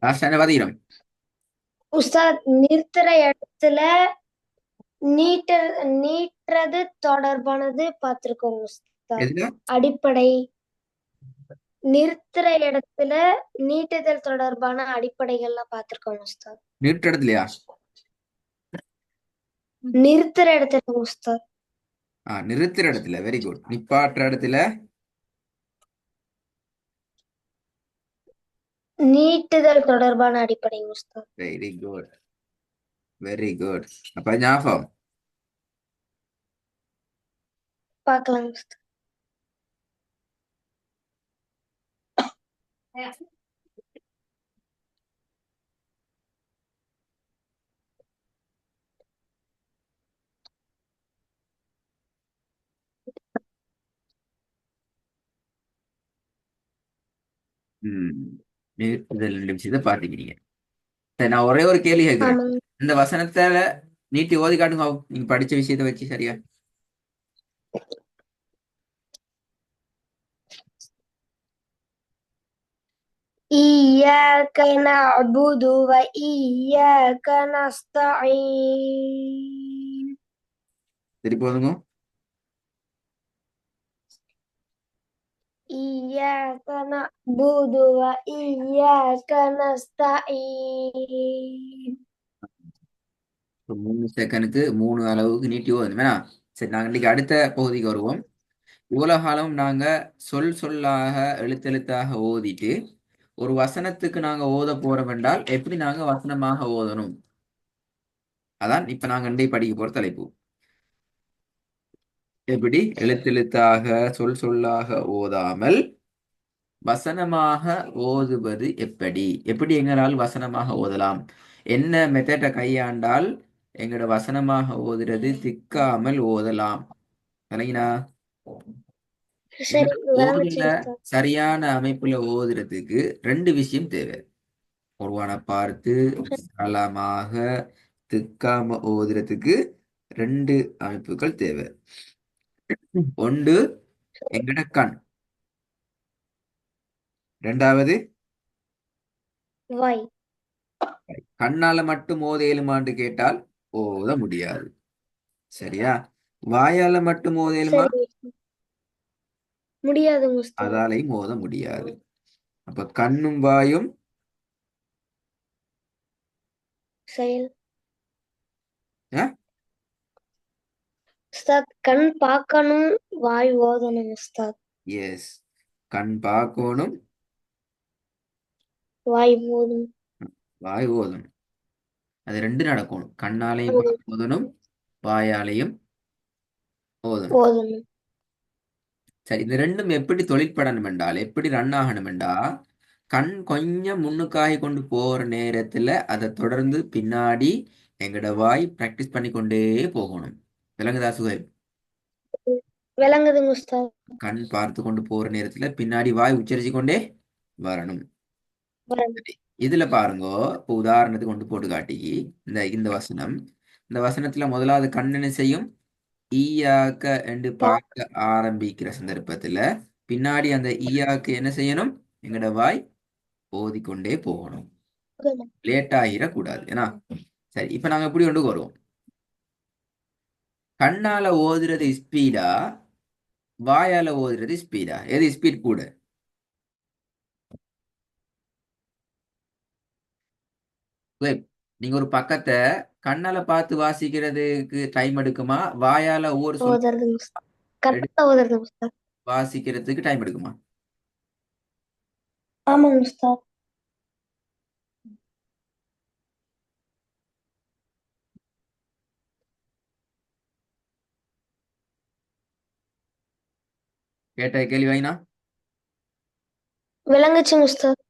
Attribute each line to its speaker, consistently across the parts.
Speaker 1: Last என்ன பாத்தீங்க?
Speaker 2: உஸ்தாத் நிறுத்துற இடத்துல நீட்ட நீட்டுறது தொடர்பானது பார்த்திருக்கோம் உஸ்தாத்.
Speaker 1: எதுல?
Speaker 2: அடிப்படை நிறுத்துற இடத்துல நீட்டுதல் தொடர்பான அடிப்படைகள்லாம் பார்த்திருக்கோம் உஸ்தாத்.
Speaker 1: நிறுத்தடத்துலயா?
Speaker 2: நிறுத்துற இடத்துல உஸ்தாத்.
Speaker 1: நிறுத்துற இடத்துல. Very good. நிப்பாட்டுற இடத்துல.
Speaker 2: நீட்டுதல் தொடர்பான அடிப்படை Ustad.
Speaker 1: Very good, very good. அப்ப ஞாபகம்.
Speaker 2: பார்க்கலாம் உஸ்தாத்.
Speaker 1: ம். நிறுத்துதல் ரெண்டு விஷயத்தை பாத்துக்கிறீங்க. சரி, நான் ஒரே ஒரு கேள்வி கேட்கிறேன்.
Speaker 2: ஆமாங்க.
Speaker 1: இந்த வசனத்தால நீட்டி ஓதி காட்டுங்க பாப்போம். நீங்க படிச்ச விஷயத்தை வச்சு சரியா?
Speaker 2: إياك نعبد وإياك نستعين.
Speaker 1: திருப்பி ஓதுங்க.
Speaker 2: إياك نعبد وإياك نستعين.
Speaker 1: 3 செகண்டுக்கு 3 அளவுக்கு நீட்டி ஓதணும் வேணா? சரி, நாங்க இன்னைக்கு அடுத்த பகுதிக்கு வருவோம். இவ்வளவு காலம் நாங்க சொல் சொல்லாக எழுத்தெழுத்தாக ஓதிட்டு ஒரு வசனத்துக்கு நாங்க ஓத போறோம் என்றால் எப்படி நாங்க வசனமாக ஓதணும், அதான் இப்ப நாங்க இன்றைக்கு படிக்க போற தலைப்பு. எப்படி எழுத்தெழுத்தாக சொல் சொல்லாக ஓதாமல் வசனமாக ஓதுவது எப்படி, எப்படி எங்களால் வசனமாக ஓதலாம், என்ன மெத்தட்டை கையாண்டால் எங்களோட வசனமாக ஓதுறது திக்காமல் ஓதலாம். சரிங்களா?
Speaker 2: சரி, விளங்குச்சு
Speaker 1: ஓதுல
Speaker 2: உஸ்தாத்.
Speaker 1: சரியான அமைப்புல ஓதுறதுக்கு ரெண்டு விஷயம் தேவை. ஒருவனை பார்த்து சரளமாக திக்காம ஓதுறதுக்கு ரெண்டு அமைப்புகள் தேவை. ஒன்று எங்கட கண், ரெண்டாவது
Speaker 2: வாய்.
Speaker 1: கண்ணால மட்டும் ஓத இயலுமான்னு கேட்டால் ஓத முடியாது. சரியா? வாயால மட்டும் ஓத இயலுமா?
Speaker 2: சரி, முடியாது உஸ்தாத்.
Speaker 1: அதாலையும் ஓத முடியாது. அப்ப கண்ணும் வாயும்
Speaker 2: செயல். உஸ்தாத் கண் பார்க்கணும், வாய் ஓதணும் உஸ்தாத்.
Speaker 1: எஸ், கண் பார்க்கணும்,
Speaker 2: வாய் ஓதணும்.
Speaker 1: வாய் ஓதணும். அது ரெண்டு நடக்கணும். கண்ணாலையும் பார்க்க ஓதணும், வாயாலையும் ஓதணும்.
Speaker 2: ஓதணும்.
Speaker 1: சரி, இந்த ரெண்டும் எப்படி தொழிற்படணும் என்றால், எப்படி ரன் ஆகணும் என்றா, கண் கொஞ்சம் முன்னுக்காகி கொண்டு போற நேரத்துல அதை தொடர்ந்து பின்னாடி எங்கட வாய் பிராக்டிஸ் பண்ணி கொண்டே போகணும். விளங்குதா சுகைப்?
Speaker 2: விளங்குதுங்க உஸ்தாத்.
Speaker 1: கண் பார்த்து கொண்டு போற நேரத்துல பின்னாடி வாய் உச்சரிச்சு கொண்டே வரணும்.
Speaker 2: வரணும்.
Speaker 1: சரி, இதுல பாருங்க. இப்போ உதாரணத்துக்கு கொண்டு போட்டு காட்டி இந்த இந்த வசனம். இந்த வசனத்துல முதலாவது கண் என்ன செய்யும்? ஈயாக்க என்று பார்க்க ஆரம்பிக்கிற சந்தர்ப்பத்துல பின்னாடி அந்த ஈயாக்கு என்ன செய்யணும்? எங்கட வாய் ஓதிக்கொண்டே போகணும். லேட் ஆகிடக்கூடாது. ஏன்னா சரி, இப்ப நாங்க எப்படி கொண்டு வருவோம்? கண்ணால ஓதுறது ஸ்பீடா, வாயால ஓதுறது ஸ்பீடா? எது ஸ்பீட் கூட? Wait, நீங்க ஒரு பக்கத்தை கண்ணால பார்த்து வாசிக்கிறதுக்கு டைம் எடுக்குமா, வாயால ஒவ்வொரு சொல்
Speaker 2: ஓதுறதுங்க உஸ்தாத்.
Speaker 1: எடுத்து
Speaker 2: கரெக்டா ஓதுறதுங்க உஸ்தாத்.
Speaker 1: வாசிக்கிறதுக்கு டைம் எடுக்குமா?
Speaker 2: ஆமாங்க உஸ்தாத்.
Speaker 1: கேட்ட கேள்வி வாங்கினா
Speaker 2: விளங்குச்சுங்க உஸ்தாத்.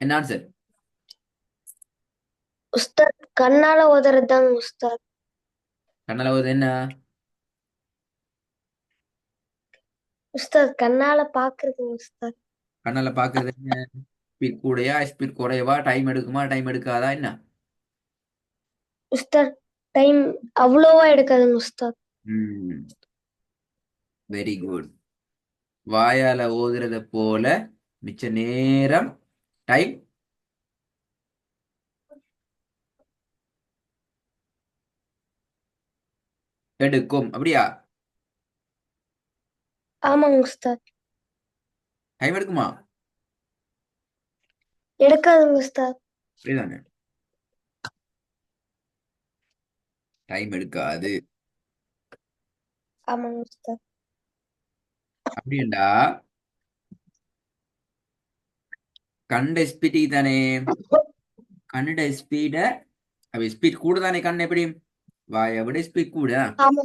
Speaker 1: என்ன ஆன்சர்?
Speaker 2: உஸ்தாத் கண்ணால ஓதுறதுதாங்க உஸ்தாத்.
Speaker 1: கண்ணால ஓது என்ன?
Speaker 2: உஸ்தாத் கண்ணால பாக்குறதுங்க உஸ்தாத்.
Speaker 1: கண்ணால பாக்குறது என்ன? ஸ்பீட் கூடயா, ஸ்பீட் குறையவா, டைம் எடுக்குமா, டைம் எடுக்காதா, என்ன?
Speaker 2: உஸ்தாத் டைம் அவ்வளோவா எடுக்காதுங்க உஸ்தாத்.
Speaker 1: Very good. வாயால ஓதுறத போல மிச்ச நேரம் டைம் எடுக்கும். அப்படியா?
Speaker 2: ஆமாங்க உஸ்தாத்.
Speaker 1: டைம் எடுக்குமா?
Speaker 2: எடுக்காதுங்க உஸ்தாத்.
Speaker 1: அப்படிதானே? டைம் எடுக்காது.
Speaker 2: ஆமாங்க உஸ்தாத்.
Speaker 1: அப்படின்டா கண்ட ஸ்பீட் தானே. கண்ட ஸ்பீட அப்ப ஸ்பீட் கூட தானே கண் எப்படி? வாயை விட ஸ்பீட் கூட.
Speaker 2: ஆமா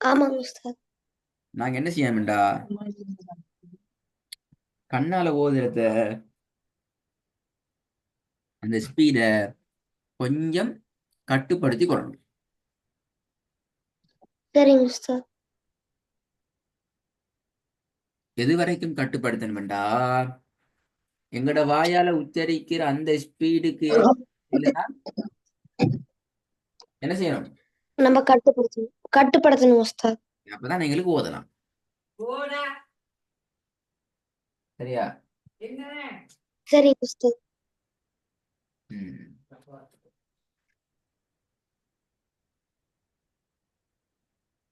Speaker 2: ஆமாங்க உஸ்தாத்.
Speaker 1: நாங்க என்ன செய்யணும்டா கண்ணால ஓதுறத அந்த ஸ்பீட கொஞ்சம் கட்டுப்படுத்தி கொள்ளணும்.
Speaker 2: சரிங்க உஸ்தாத்.
Speaker 1: எது வரைக்கும் கட்டுப்படுத்தணும்டா எங்கட வாயால உச்சரிக்கிற அந்த ஸ்பீடுக்கு இல்லைன்னா என்ன செய்யணும்?
Speaker 2: நம்ம கட்டுப்படுத்தணும் உஸ்தாத்.
Speaker 1: அப்பதான் எங்களுக்கு ஓதலாம். சரியா?
Speaker 2: சரிங்க உஸ்தாத்.
Speaker 1: ம்.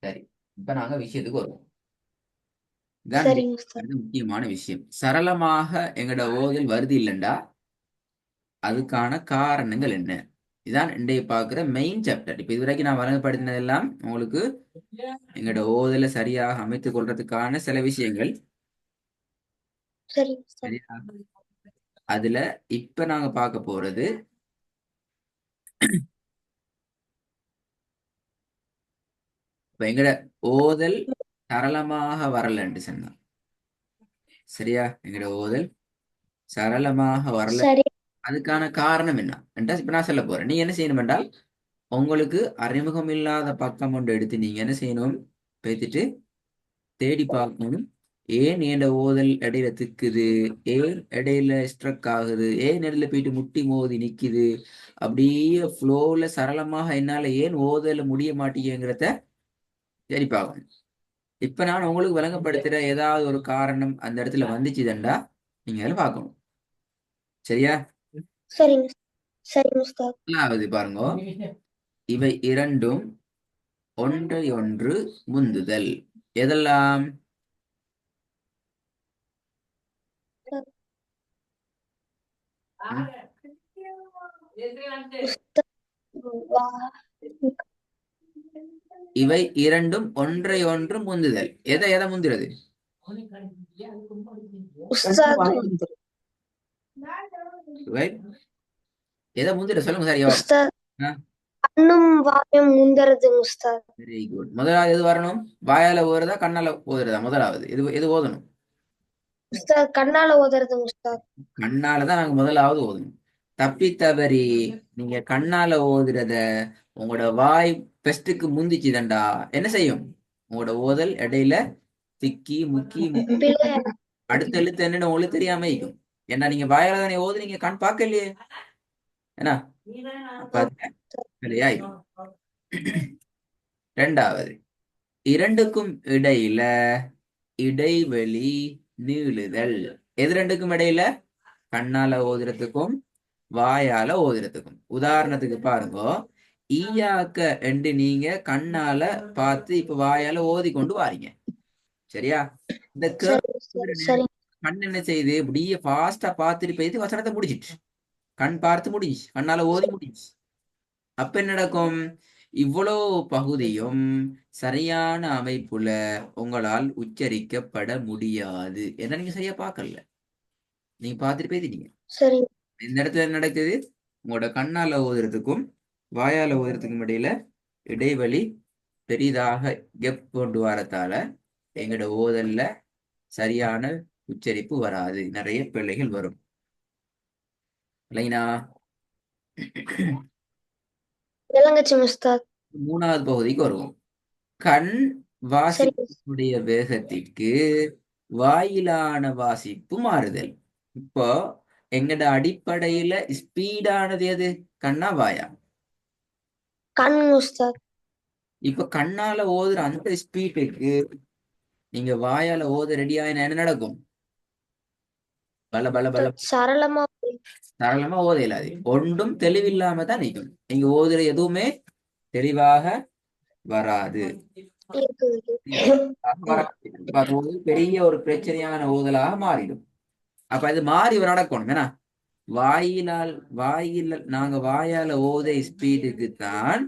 Speaker 1: சரி, இப்ப நாங்க விஷயத்துக்கு வருவோம். இதான்
Speaker 2: சரிங்க உஸ்தாத்.
Speaker 1: முக்கியமான விஷயம். சரளமாக எங்கட ஓதல் வருது இல்லைண்டா அதுக்கான காரணங்கள் என்ன? இதான் இன்றைய பார்க்கிற மெயின் சாப்டர். இப்ப இதுவரைக்கும் நான் வழங்கப்படுத்தினதெல்லாம் உங்களுக்கு எங்களோட ஓதலை சரியாக அமைத்துக் கொள்றதுக்கான சில விஷயங்கள்.
Speaker 2: சரிங்க உஸ்தாத்.
Speaker 1: சரியா? அதுல இப்ப நாங்க பார்க்க போறது இப்ப எங்கட ஓதல் சரளமாக வரலன்னு சொன்னா. சரியா? எங்கட ஓதல் சரளமாக வரல.
Speaker 2: சரி.
Speaker 1: அதுக்கான காரணம் என்ன என்றால் இப்ப நான் சொல்ல போறேன். நீ என்ன செய்யணும் என்றால் உங்களுக்கு அறிமுகம் இல்லாத பக்கம் ஒன்று எடுத்து நீங்க என்ன செய்யணும்? பேத்துட்டு தேடி பார்க்கணும். ஏன் என் ஓதல் இடையில திக்குது? ஏன் இடையில ஸ்ட்ரக் ஆகுது? ஏன் இடையில போயிட்டு முட்டி மோதி நிக்குது? அப்படியே ஃப்ளோல சரளமாக என்னால ஏன் ஓதல முடிய மாட்டேங்கிறத தேடி பார்க்கணும். இப்ப நான் உங்களுக்கு விளங்கப்படுத்துற ஏதாவது ஒரு காரணம் அந்த இடத்துல வந்துச்சுதண்டா நீங்க அதில் பார்க்கணும். சரியா?
Speaker 2: சரிங்க சரிங்க உஸ்தாத்.
Speaker 1: முதலாவது பாருங்க, இவை இரண்டும் ஒன்றை ஒன்று முந்துதல். எதெல்லாம்? ம்?
Speaker 2: உஸ்தாத் வா-
Speaker 1: இவை இரண்டும் ஒன்றை ஒன்று முந்துதல். எதை எதை முந்துறது?
Speaker 2: உஸ்தாத்
Speaker 1: இவை எதை முந்துற சொல்லுங்க சரியா?
Speaker 2: உஸ்தாத் கண்ணும் வாயும் முந்தறது உஸ்தாத்.
Speaker 1: Very good. முதலாவது எது வரணும்? வாயால ஓதுறதா கண்ணால ஓதுறதா? முதலாவது எது எது ஓதணும்?
Speaker 2: உஸ்தாத் கண்ணால ஓதுறது உஸ்தாத்.
Speaker 1: கண்ணாலதான் நாங்க முதலாவது ஓதணும். தப்பி தவறி நீங்க கண்ணால ஓதுறத உங்களோட வாய் பெஸ்டுக்கு முந்திச்சுதண்டா என்ன செய்யும்? உங்களோட ஓதல் இடையில திக்கி முக்கி
Speaker 2: பிள்ளை.
Speaker 1: அடுத்த எழுத்து என்னன்னு உங்களுக்கு தெரியாம இருக்கும். ஏன்னா நீங்க வாயால தானே ஓதுனீங்க, கண் பார்க்கலையே. ஏன்னா அப்ப அது பிழையாயிரும். ரெண்டாவது, இரண்டுக்கும் இடையில இடைவெளி நீளுதல். எது ரெண்டுக்கும் இடையில? கண்ணால ஓதுறதுக்கும் வாயால ஓதுறதுக்கும். உதாரணத்துக்கு பாருங்க, ஈயாக்க என்று நீங்க கண்ணால பார்த்து இப்ப வாயால ஓதி கொண்டு வாரீங்க. சரியா? இந்த
Speaker 2: சரி உஸ்தாத். சரி
Speaker 1: கண் என்ன செய்யுது? இப்படியே ஃபாஸ்டா பார்த்துட்டு போயிட்டு வசனத்தை முடிச்சிட்டு கண் பார்த்து முடிஞ்சு கண்ணால ஓதி முடிஞ்சு. அப்ப என்ன நடக்கும்? இவ்வளோ பகுதியும் சரியான அமைப்புல உங்களால் உச்சரிக்கப்பட முடியாது. ஏன்னா நீங்க சரியா பார்க்கல, நீங்க பார்த்துட்டு போயிட்டீங்க.
Speaker 2: சரி
Speaker 1: இந்த இடத்துல என்ன நடக்குது? உங்களோட கண்ணால ஓதுறதுக்கும் வாயால ஓதுறதுக்கும் இடையில இடைவெளி பெரிதாக கெப் கொண்டு வரத்தால எங்களோட ஓதல்ல சரியான உச்சரிப்பு வராது, நிறைய பிழைகள் வரும். இல்லைனா?
Speaker 2: விளங்குச்சு உஸ்தாத்.
Speaker 1: மூணாவது பகுதிக்கு வருவோம். கண்
Speaker 2: சரி
Speaker 1: வாசிப்புடைய வேகத்திற்கு வாயிலான வாசிப்பு மாறுதல். இப்போ எங்கட அடிப்படையில ஸ்பீடானது எது? கண்ணா வாயா?
Speaker 2: கண் உஸ்தாத்.
Speaker 1: இப்ப கண்ணால ஓதுற அந்த ஸ்பீடுக்கு நீங்க வாயால ஓத ரெடி ஆயினா என்ன நடக்கும்? பல பல பல
Speaker 2: உஸ்தாத் சரளமா
Speaker 1: சரளமா ஓத இயலாது. ஒன்றும் தெளிவில்லாம தான் நிற்கும். நீங்க ஓதுற எதுவுமே தெளிவாக வராது.
Speaker 2: இருக்குது.
Speaker 1: வராது. அப்ப அது ஒரு பெரிய ஒரு பிரச்சனையான ஓதலாக மாறிடும். அப்ப அது மாறி நடக்கணும். ஏன்னா நாங்க வாயால ஓத ஸ்பீடுக்கு தான்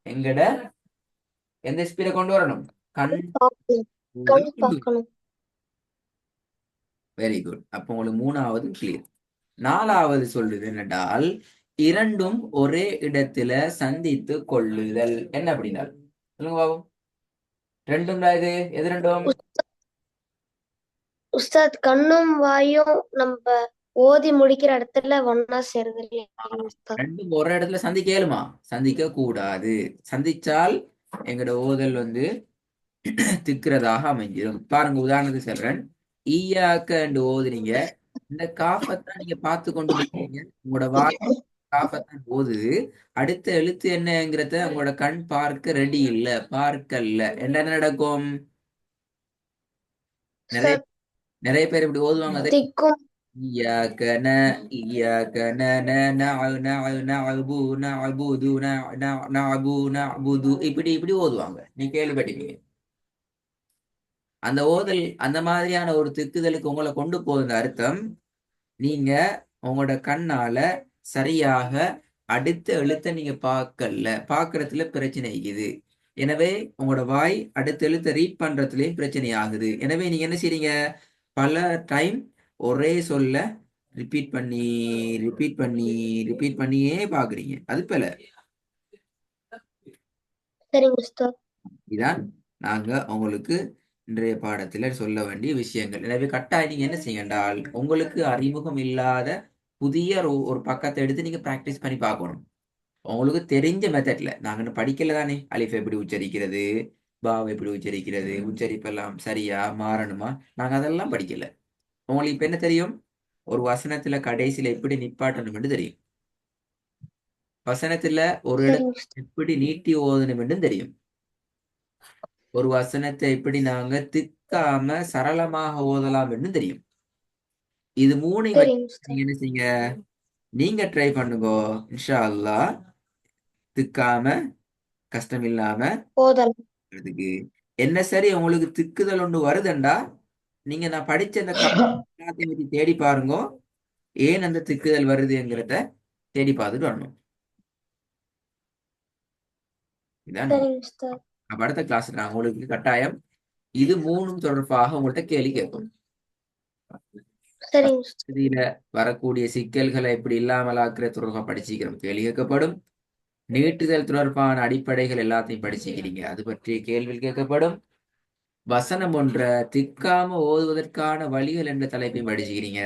Speaker 1: எங்கட எந்த ஸ்பீடை கொண்டு வரணும்? கண்
Speaker 2: பார்க்கணும். கண்
Speaker 1: கொண்டு.
Speaker 2: பார்க்கணும்.
Speaker 1: Very good. அப்போ உங்களுக்கு மூணாவது கிளியர். நாலாவது சொல்லுது என்னென்றால் இரண்டும் ஒரே இடத்துல சந்தித்து கொள்ளுதல். என்ன அப்படின்னா சொல்லுங்க பாபு. ரெண்டும் தான் இது. எது ரெண்டும்?
Speaker 2: உஸ்தாத் கண்ணும் வாயும் நம்ம ஓதி முடிக்கிற இடத்துல ஒன்னா சேருது இல்லையா உஸ்தாத்?
Speaker 1: ரெண்டும் ஒரே இடத்துல சந்திக்க இயலுமா? சந்திக்க கூடாது. சந்திச்சால் எங்கட ஓதல் திக்கிறதாக அமைஞ்சிடும். பாருங்க, உதாரணத்துக்கு சொல்றேன். ஈயாக்க என்று ஓதுறீங்க. இந்த காஃபத்தான் நீங்க பார்த்து கொண்டு நிற்கிறீங்க. உங்களோட வாய் காஃபத்தான் ஓதுது. அடுத்த எழுத்து என்னங்கிறத உங்களோட கண் பார்க்க ரெடி இல்ல, பார்க்கல. என்ன நடக்கும்? நிறைய
Speaker 2: உஸ்தாத்
Speaker 1: நிறைய பேர் இப்படி ஓதுவாங்க. அது
Speaker 2: திக்கும்.
Speaker 1: إياك ن إياك ن ن نع نع نعبو نعبد نعبو نعبد இப்படி இப்படி ஓதுவாங்க. நீ கேள்விப்பட்டிருக்கீங்க. அந்த ஓதல் அந்த மாதிரியான ஒரு திக்குதலுக்கு உங்களை கொண்டு போகுது. அர்த்தம், நீங்க உங்களோட கண்ணால சரியாக அடுத்த எழுத்தை நீங்க பார்க்கல, பார்க்கறதுல பிரச்சனை இருக்குது. எனவே உங்களோட வாய் அடுத்த எழுத்தை ரீட் பண்றதுலயும் பிரச்சனை ஆகுது. எனவே நீங்க என்ன செய்றீங்க? பல டைம் ஒரே சொல்ல ரிப்பீட் பண்ணி ரிப்பீட் பண்ணி ரிப்பீட் பண்ணியே பாக்குறீங்க. அது போல
Speaker 2: சரிங்க உஸ்தாத்.
Speaker 1: இதான் நாங்க உங்களுக்கு இன்றைய பாடத்துல சொல்ல வேண்டிய விஷயங்கள். எனவே கட்டாயம் நீங்க என்ன செய்யுங்க என்றால், உங்களுக்கு அறிமுகம் இல்லாத புதிய ஒரு பக்கத்தை எடுத்து நீங்க பிராக்டிஸ் பண்ணி பார்க்கணும். உங்களுக்கு தெரிஞ்ச மெத்தட்ல. நாங்க இன்னும் படிக்கல தானே. அலிஃப் எப்படி உச்சரிக்கிறது, பாவ் எப்படி உச்சரிக்கிறது, உச்சரிப்பெல்லாம் சரியா மாறணுமா, நாங்க அதெல்லாம் படிக்கல. உங்களுக்கு இப்ப என்ன தெரியும்? ஒரு வசனத்துல கடைசியில எப்படி நிப்பாட்டணும் தெரியும். வசனத்துல ஒரு
Speaker 2: சரிங்க
Speaker 1: இடத்துல
Speaker 2: உஸ்தாத்.
Speaker 1: எப்படி நீட்டி ஓதணும் தெரியும். ஒரு வசனத்தை எப்படி நாங்க திக்காம சரளமாக ஓதலாம் என்று தெரியும். இது மூணையும் வச்சு
Speaker 2: சரிங்க
Speaker 1: நீங்க
Speaker 2: உஸ்தாத்.
Speaker 1: என்ன செய்யுங்க? நீங்க ட்ரை பண்ணுங்க. இன்ஷா அல்லாஹ் திக்காம கஷ்டம் இல்லாம
Speaker 2: ஓதல்.
Speaker 1: இதுக்கு என்ன சரி உங்களுக்கு திக்குதல் ஒன்று வருதுண்டா, நீங்க நான் படிச்ச அந்த எல்லாத்தையும் பத்தி தேடி பாருங்க. ஏன் அந்த திக்குதல் வருதுங்கிறத தேடி பார்த்துட்டு வரணும். இதான்
Speaker 2: சரிங்க உஸ்தாத்.
Speaker 1: அப்ப அடுத்த கிளாஸ் நான் உங்களுக்கு கட்டாயம் இது மூணும் தொடர்பாக உங்கள்கிட்ட கேள்வி கேட்போம்.
Speaker 2: சரிங்க உஸ்தாத்.
Speaker 1: பகுதியில வரக்கூடிய சிக்கல்களை எப்படி இல்லாமல் ஆக்குற தொடர்பாக படிச்சுக்கிறோம், கேள்வி கேட்கப்படும். நீட்டுதல் தொடர்பான அடிப்படைகள் எல்லாத்தையும் படிச்சுக்கிறீங்க, அது பற்றிய கேள்வி கேட்கப்படும். வசனம் ஒன்ற திக்காம ஓதுவதற்கான வழிகள் என்ற தலைப்பையும் படிச்சுக்கிறீங்க.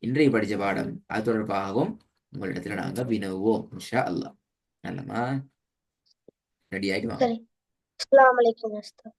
Speaker 1: இன்றைய படிச்ச பாடம் அது தொடர்பாகவும் உங்களிடத்துல நாங்க வினவுவோம் இன்ஷா அல்லாஹ். நல்லமா ரெடி ஆகிட்டு வாங்க.
Speaker 2: சரி. அஸ்ஸலாமு அலைக்கும் உஸ்தாத்.